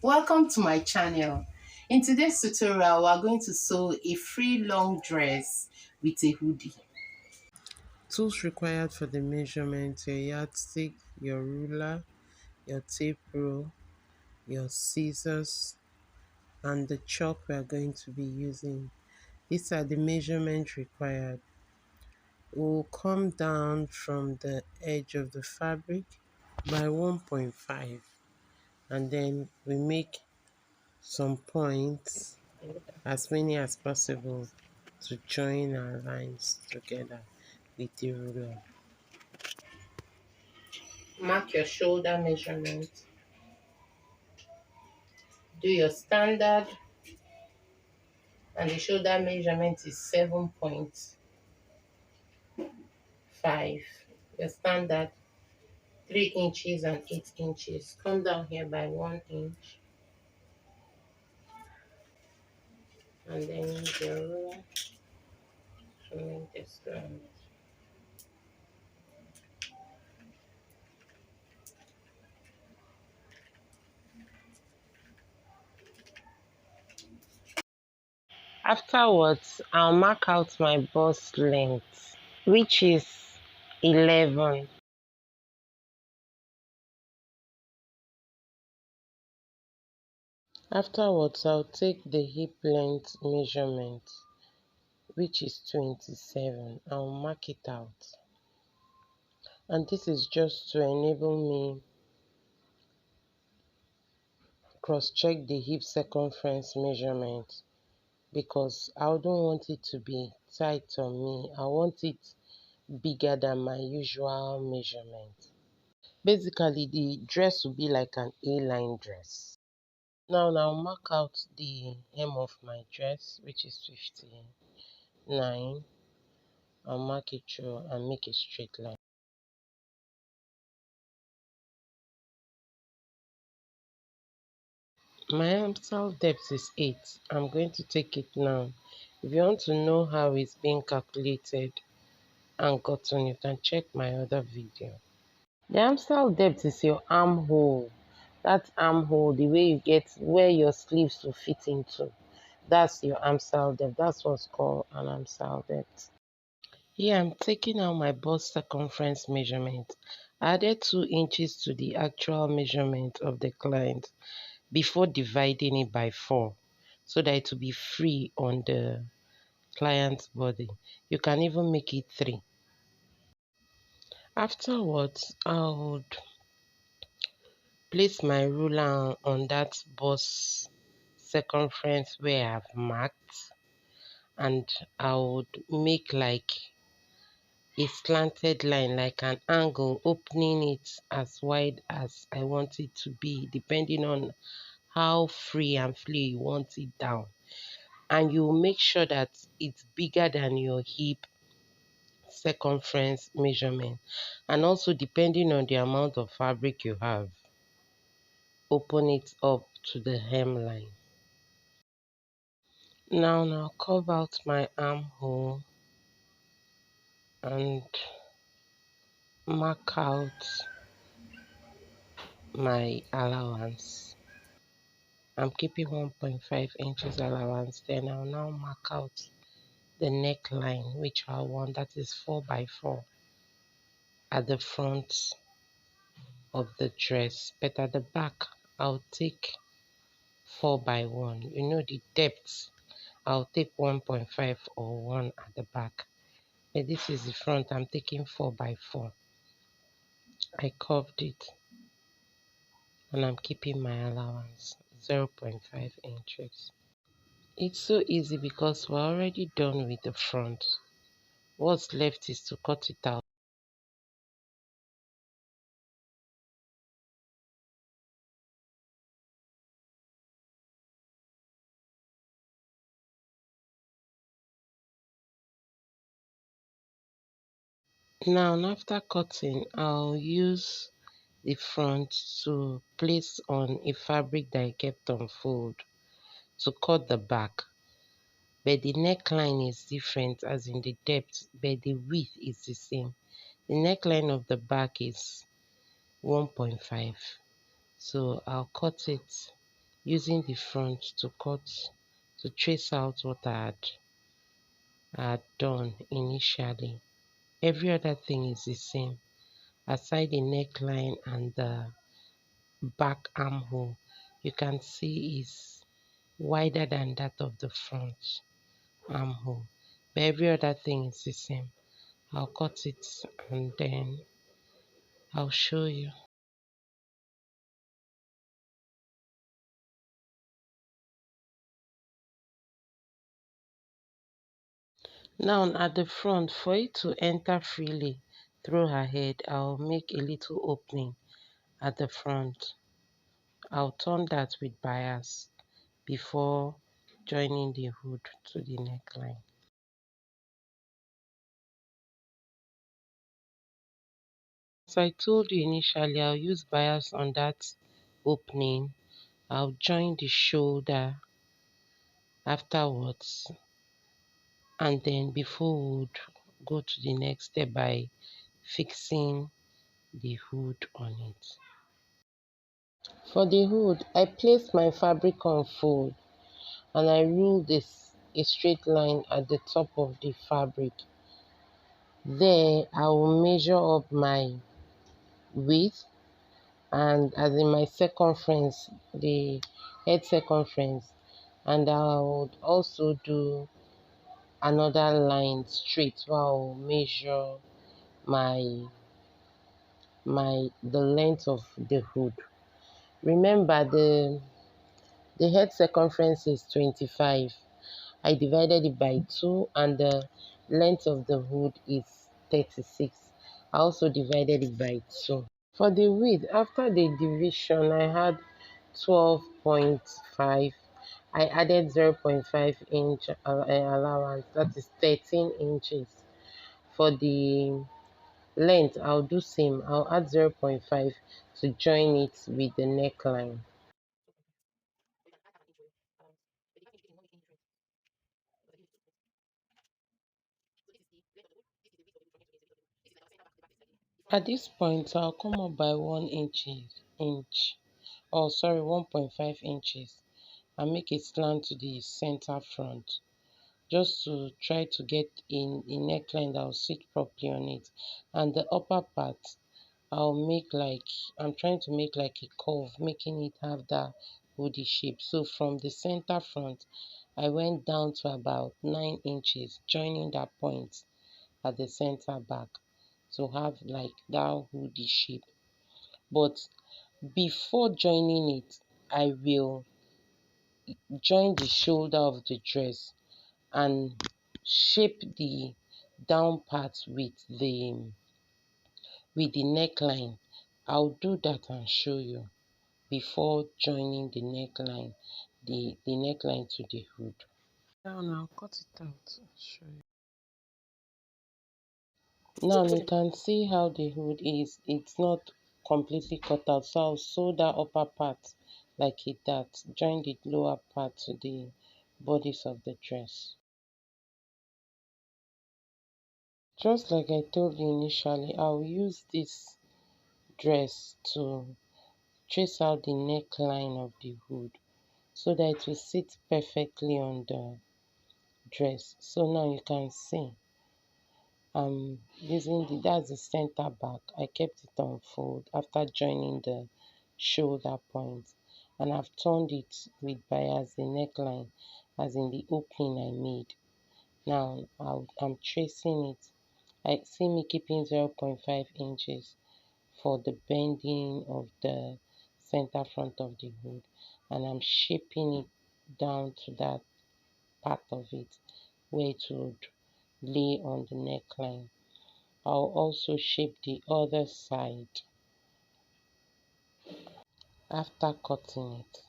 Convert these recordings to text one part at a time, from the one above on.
Welcome to my channel. In today's tutorial, we are going to sew a free long dress with a hoodie. Tools required for the measurement: your yardstick, your ruler, your tape rule, your scissors, and the chalk we are going to be using. These are the measurements required. We'll come down from the edge of the fabric by 1.5, and then we make some points, as many as possible, to join our lines together with the ruler. Mark your shoulder measurement. Do your standard, and the shoulder measurement is 7.5. Your standard 3 inches and 8 inches. Come down here by 1 inch, and then use your ruler to make the strand. Afterwards, I'll mark out my bust length, which is 11. Afterwards, I'll take the hip length measurement, which is 27. I'll mark it out. And this is just to enable me cross-check the hip circumference measurement, because I don't want it to be tight on me. I want it bigger than my usual measurement. Basically, the dress will be like an A-line dress. Now mark out the hem of my dress, which is 59. I'll mark it through and make a straight line. My armscye depth is 8. I'm going to take it now. If you want to know how it's being calculated and gotten, you can check my other video. The armscye depth is your armhole. That armhole, the way you get where your sleeves will fit into. That's your armscye depth. That's what's called an armscye depth. Here I'm taking out my bust circumference measurement. I added 2 inches to the actual measurement of the client before dividing it by 4, so that it will be free on the client's body. You can even make it 3. Afterwards, I would place my ruler on that bust circumference where I've marked, and I would make like a slanted line, like an angle, opening it as wide as I want it to be, depending on how free and free you want it down. And you make sure that it's bigger than your hip circumference measurement, and also depending on the amount of fabric you have, open it up to the hemline. Now curve out my armhole and mark out my allowance. I'm keeping 1.5 inches allowance. Then I'll now mark out the neckline, which I want, that is 4 by 4 at the front of the dress, but at the back I'll take 4 by 1. You know the depth, I'll take 1.5 or 1 at the back, but this is the front. I'm taking 4 by 4. I curved it and I'm keeping my allowance 0.5 inches. It's so easy because we're already done with the front. What's left is to cut it out. Now after cutting, I'll use the front to place on a fabric that I kept on fold to cut the back. But the neckline is different, as in the depth, but the width is the same. The neckline of the back is 1.5. So I'll cut it using the front to trace out what I had done initially. Every other thing is the same, aside the neckline and the back armhole. You can see is wider than that of the front armhole, but every other thing is the same. I'll cut it and then I'll show you. Now at the front, for it to enter freely through her head, I'll make a little opening at the front. I'll turn that with bias before joining the hood to the neckline. As I told you initially, I'll use bias on that opening. I'll join the shoulder afterwards, and then before we would go to the next step by fixing the hood on it. For the hood, I place my fabric on fold and I rule this a straight line at the top of the fabric. There, I will measure up my width and as in my circumference, the head circumference, and I would also do another line straight so I will measure my the length of the hood. Remember the head circumference is 25. I divided it by 2 and the length of the hood is 36. I also divided it by 2. For the width, after the division, I had 12.5. I added 0.5 inch allowance, that is 13 inches. For the length, I'll do same. I'll add 0.5 to join it with the neckline. At this point, I'll come up by 1.5 inches, and make a slant to the center front, just to try to get in a neckline that will sit properly on it. And the upper part, I'm trying to make like a curve, making it have that hoodie shape. So from the center front, I went down to about 9 inches, joining that point at the center back to have like that hoodie shape. But before joining it, I will join the shoulder of the dress and shape the down part with the neckline. I'll do that and show you before joining the neckline to the hood. Now I'll cut it out and show you. Now you can see how the hood is. It's not completely cut out, so I'll sew that upper part like that. Join the lower part to the bodice of the dress. Just like I told you initially, I'll use this dress to trace out the neckline of the hood so that it will sit perfectly on the dress. So now you can see I'm using that's the center back. I kept it on fold after joining the shoulder point, and I've turned it with bias the neckline as in the opening I made. Now I'm tracing it. I see me keeping 0.5 inches for the bending of the center front of the hood, and I'm shaping it down to that part of it where it would lay on the neckline. I'll also shape the other side. After cutting it,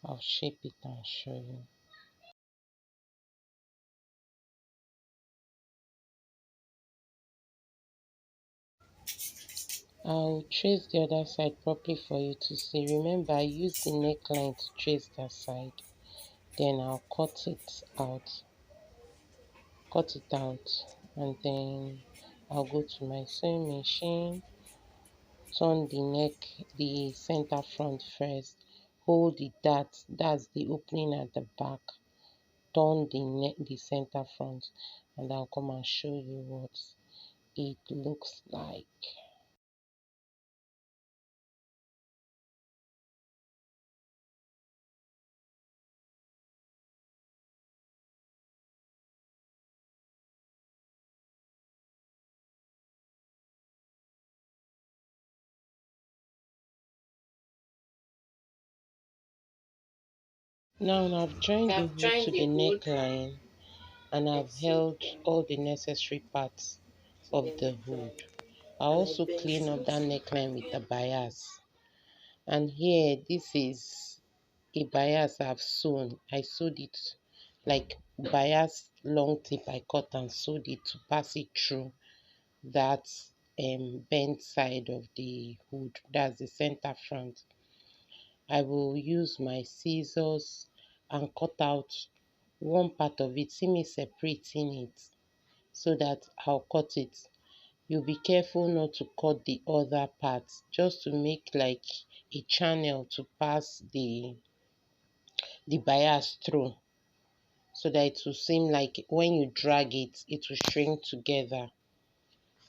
I'll shape it and show you. I'll trace the other side properly for you to see. Remember, I used the neckline to trace that side. Then I'll cut it out, and then I'll go to my sewing machine, turn the center front first, hold the dart, that's the opening at the back, turn the center front, and I'll come and show you what it looks like. Now I've joined the hood to the neckline, and I've held all the necessary parts of the hood. I also clean up that neckline with a bias. And here, this is a bias I've sewn. I sewed it like bias long tip. I cut and sewed it to pass it through that bent side of the hood. That's the center front. I will use my scissors and cut out one part of it. See me separating it so that I'll cut it. You'll be careful not to cut the other part, just to make like a channel to pass the bias through, so that it will seem like when you drag it, it will shrink together.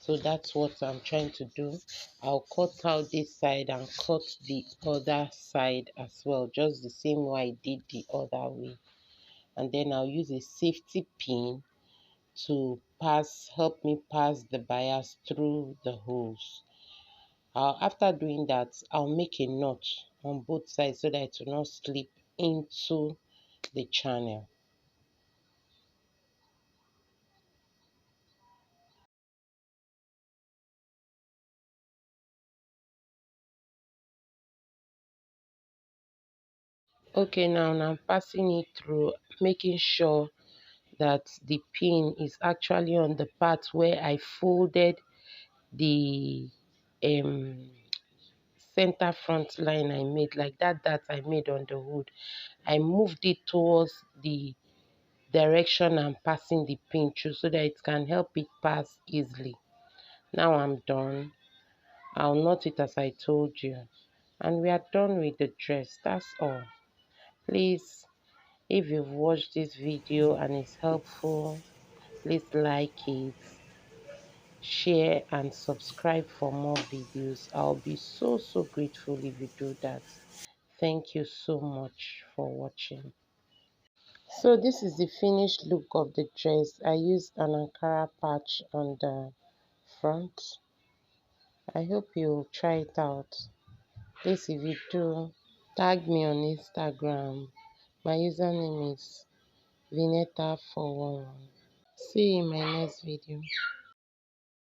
So that's what I'm trying to do. I'll cut out this side and cut the other side as well, just the same way I did the other way. And then I'll use a safety pin to help me pass the bias through the holes. After doing that, I'll make a knot on both sides so that it will not slip into the channel. Okay, now I'm passing it through, making sure that the pin is actually on the part where I folded the um, center front line I made, like that I made on the hood. I moved it towards the direction I'm passing the pin through so that it can help it pass easily. Now I'm done. I'll knot it as I told you. And we are done with the dress. That's all. Please, if you've watched this video and it's helpful, please like it, share and subscribe for more videos. I'll be so grateful if you do that. Thank you so much for watching. So this is the finished look of the dress. I used an Ankara patch on the front. I hope you'll try it out. Please, if you do, tag me on Instagram. My username is Vineta411. See you in my next video.